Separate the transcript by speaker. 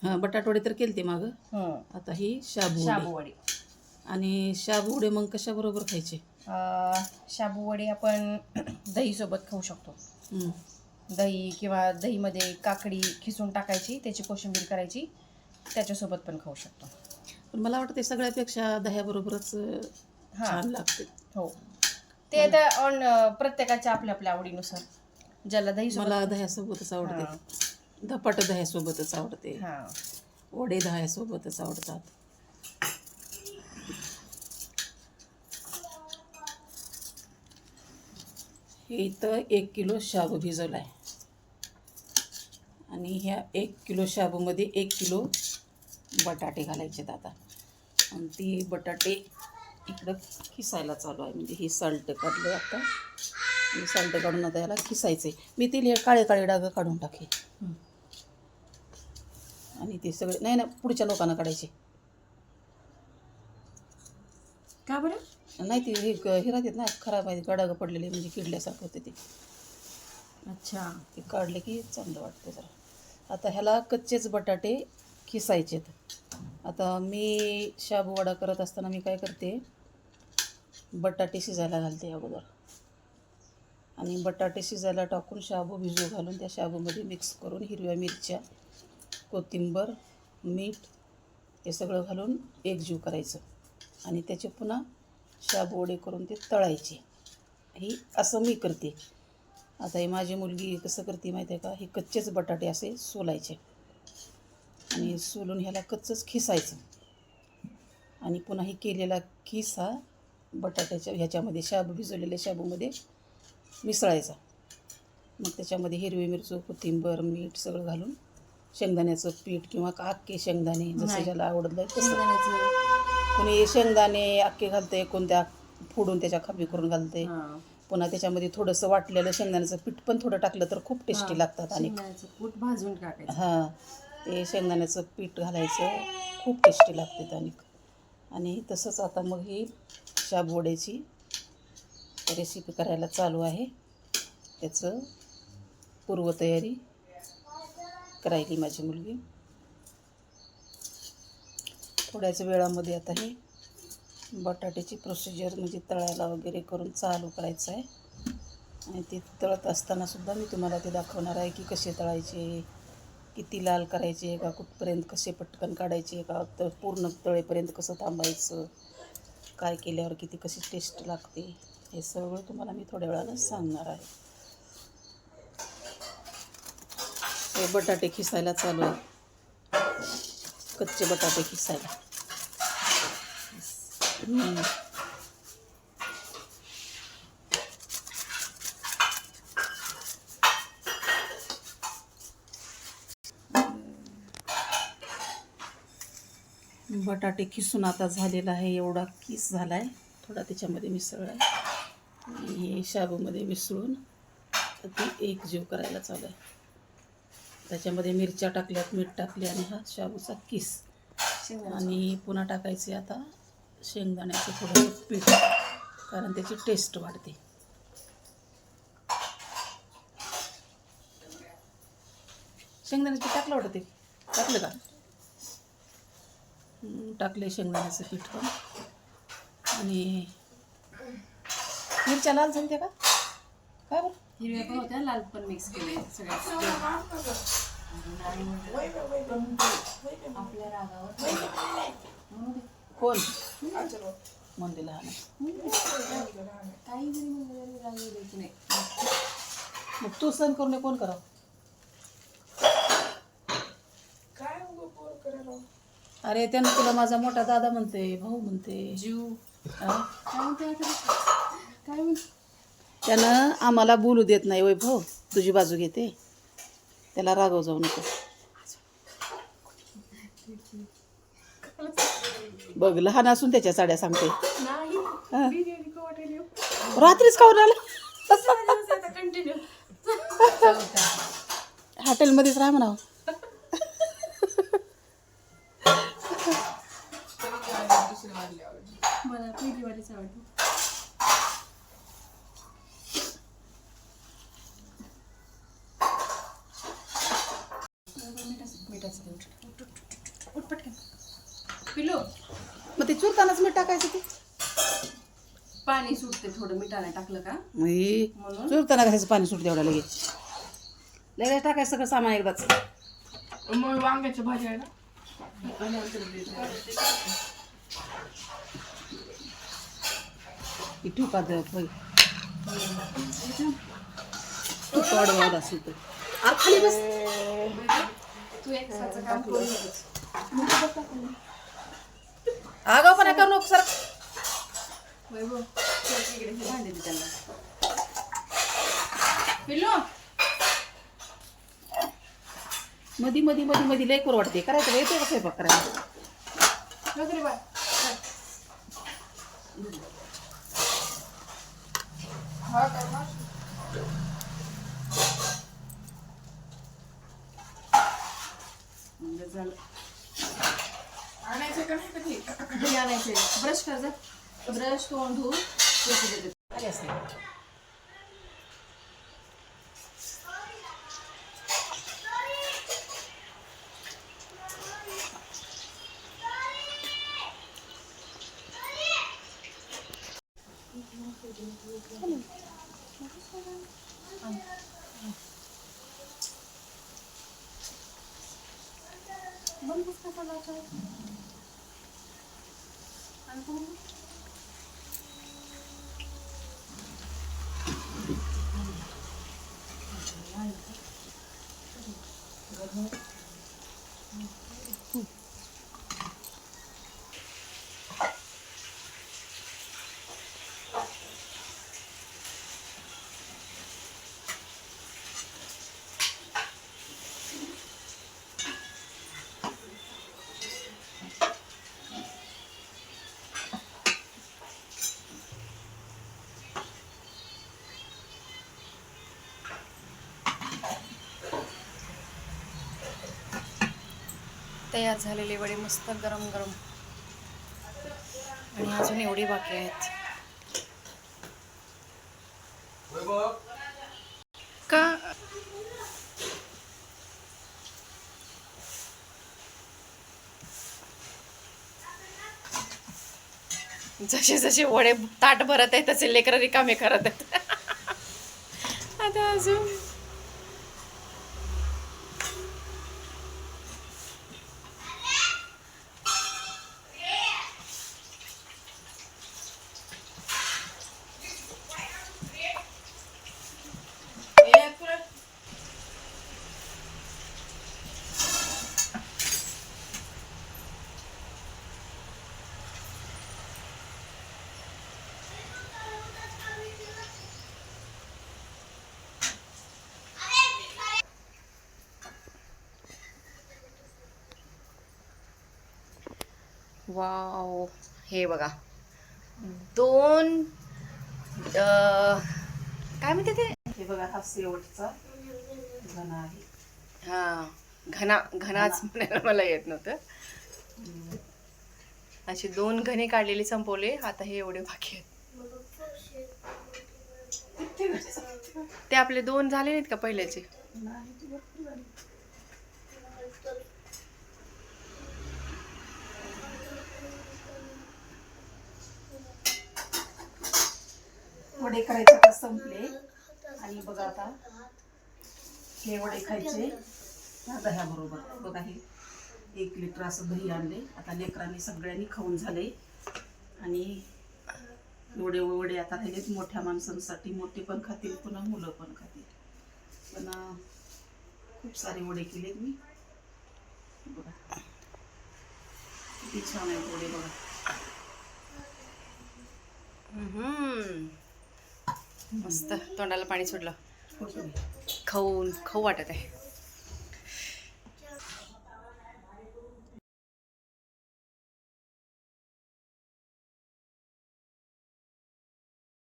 Speaker 1: हां, बटाटवडे तर केलते मागं. आता ही शाबू
Speaker 2: शाबूवडी.
Speaker 1: आणि शाबूवडे मग कशाबरोबर खायचे?
Speaker 2: शाबूवडी आपण दहीसोबत खाऊ शकतो. दही किंवा दहीमध्ये काकडी खिसून टाकायची, त्याची कोशिंबीर करायची, त्याच्यासोबत पण खाऊ शकतो.
Speaker 1: पण मला वाटतं ते सगळ्यापेक्षा दह्याबरोबरच छान लागते.
Speaker 2: हो, ते आता प्रत्येकाच्या आपल्या आपल्या आवडीनुसार. ज्याला दही
Speaker 1: मला दह्यासोबतच आवडते, धपाट दह्यासोबतच आवडते, वडे दह्यासोबतच आवडतात. हे इथं 1 किलो शाबू भिजवला आहे आणि ह्या 1 किलो शाबूमध्ये 1 किलो बटाटे घालायचे आता. आणि ती बटाटे इकडं खिसायला चालू आहे. म्हणजे ही साल्ट काढले आता आणि साल्ट काढून आता याला खिसायचं आहे. मी ते काळे काळे डाग काढून टाके आणि ते सगळे नाही ना पुढच्या लोकांना काढायचे.
Speaker 2: का बरं?
Speaker 1: नाही ते हे राहतात ना, खराब आहे, डाग पडलेले म्हणजे किडल्यासारखं होते ते.
Speaker 2: अच्छा,
Speaker 1: ते काढले की चांगलं वाटतं जरा. आता ह्याला कच्चेच बटाटे खिसायचेत. आता मी शाबू वडा करत असताना मी काय करते, बटाटे शिजायला घालते अगोदर आणि बटाटे शिजायला टाकून शाबू भिजू घालून त्या शाबूमध्ये मिक्स करून हिरव्या मिरच्या, कोथिंबर, मीठ हे सगळं घालून एकजीव करायचं आणि त्याचे पुन्हा शाबू वडे करून ते तळायचे. ही असं मी करते. आता ही माझी मुलगी कसं करते माहिती आहे का, हे कच्चेच बटाटे असे सोलायचे आणि सोलून ह्याला कच्चंच खिसायचं आणि पुन्हा ही केलेला खिस हा बटाट्याच्या ह्याच्यामध्ये शाबू भिजवलेल्या शाबूमध्ये मिसळायचा. मग त्याच्यामध्ये हिरवी मिरची, कोथिंबर, मीठ सगळं घालून शेंगदाण्याचं पीठ किंवा अख्खे शेंगदाणे जसं ज्याला आवडलं तसं. कोणी शेंगदाणे अख्खे घालते, कोणत्या फोडून त्याच्या खापी करून घालते. पुन्हा त्याच्यामध्ये थोडंसं वाटलेलं शेंगदाण्याचं पीठ पण थोडं टाकलं तर खूप टेस्टी लागतात. आणि
Speaker 2: पीठ भाजून टाकायचं.
Speaker 1: ते शेंगदाण्याचं पीठ घालायचं, खूप टेस्टी लागते. आणि तसंच आता मग ही शाबू वड्याची रेसिपी करायला चालू आहे. त्याचं पूर्वतयारी करायली माझी मुलगी. थोड्याच वेळामध्ये आता ही बटाट्याची प्रोसिजर म्हणजे तळायला वगैरे करून चालू करायचं आहे. आणि ते तळत असतानासुद्धा मी तुम्हाला ते दाखवणार आहे की कसे तळायचे, किती लाल करायचे का, कुठपर्यंत कसे पटकन काढायचे का, तर पूर्ण तळेपर्यंत कसं थांबायचं, काय केल्यावर किती कशी टेस्ट लागते, हे सगळं तुम्हाला मी थोड्या वेळानं सांगणार आहे. हे बटाटे खिसायला चालू आहे, कच्चे बटाटे खिसायला. बटाटे खिसून आता झालेला आहे, एवढा किस झाला आहे, थोडा त्याच्यामध्ये मिसळला आहे आणि हे शाबूमध्ये मिसळून ती एकजीव करायला चालू आहे. त्याच्यामध्ये मिरच्या टाकल्यात, मीठ टाकले आणि हा शाबूचा किस. आणि पुन्हा टाकायचे आता शेंगदाण्याचं थोडं पीठ, कारण त्याची टेस्ट वाढते. शेंगदाण्याचं पीठ टाकलं वाटतं, ते टाकलं का? टाकले शेंगदाण्याचं पीठ पण. आणि मिरच्या लाल झाल्या का काय बरं?
Speaker 2: हिरव्या पण होत्या, लाल पण मिक्स केले सगळ्या. आपल्या रागावर
Speaker 1: कोण म्हणते लहान?
Speaker 2: काही जरी म्हणलं राग द्यायची नाही.
Speaker 1: मग तू सण करून कोण करावं? अरे त्यानं तुला माझा मोठा दादा म्हणते, भाऊ म्हणते,
Speaker 2: जीव
Speaker 1: काय
Speaker 2: म्हणते.
Speaker 1: त्यानं आम्हाला बोलू देत नाही. वय भाऊ तुझी बाजू घेते, त्याला रागव जाऊ नको. बघ लहान असून त्याच्या साड्या सांगते. रात्रीच खाऊन आला. हॉटेलमध्येच राहा म्हणावं.
Speaker 2: मला पहिली वालीच आवडली. मिठाचं देऊ. उठ पटकन. पिलू
Speaker 1: मग ते चुरतानाच मीठ टाकायचं ते.
Speaker 2: पाणी सुटते थोडं मिठाने टाकलं का
Speaker 1: म्हणून चुरताना कशाचं पाणी सुटते एवढं लगेच. लगेच टाकायचं सगळं सामान एकदाच.
Speaker 2: मग वांग्याची भाजी आहे ना.
Speaker 1: ठेवू का होय तू वाढवायला असेल तर खाली बस.
Speaker 2: तू एक काम करू
Speaker 1: आगाव पण करू नको सर.
Speaker 2: वैभव इकडे हे भांडे दे त्यांना. पिल्लू
Speaker 1: मधी मधी मधी मधी लय करू वाटते करायचं येते का स्वयंपाक करायला.
Speaker 2: नोकरी बाय हा करणार.
Speaker 1: झालं
Speaker 2: आणायचं का नाही कधी घरी आणायचे. ब्रश कर जा. ब्रश तोंड धुवून
Speaker 1: आले असते.
Speaker 2: तयार झालेले वडे मस्त गरम गरम. आणि अजून एवढी बाकी आहेत का. जसे जसे वडे ताट भरत आहेत तसे लेकरं रिकामे करत आहेत. आता अजून वाव. हे बघा दोन काय म्हणते ते.
Speaker 1: हे बघा हा शेवटचा घना आहे.
Speaker 2: हा घनाच म्हणायला मला येत नव्हतं. असे 2 घणे काढलेले संपवले. आता हे एवढे बाकी आहेत. ते आपले 2 झाले नाहीत का पहिल्याचे.
Speaker 1: वडे करायचे आता संपले. आणि बघा आता हे वडे खायचे दह्या बरोबर. बघा हे 1 लिटर असं दही आणले. आता लेकरांनी सगळ्यांनी खाऊन झाले. आणि एवढे वडे आता राहिलेत मोठ्या माणसांसाठी. मोठे पण खातील पुन्हा मुलं पण खातील. पण खूप सारे वडे केलेत मी. बघा किती छान आहेत वडे बघा.
Speaker 2: मस्त तोंडाला पाणी सुटलं. खाऊ वाटत आहे.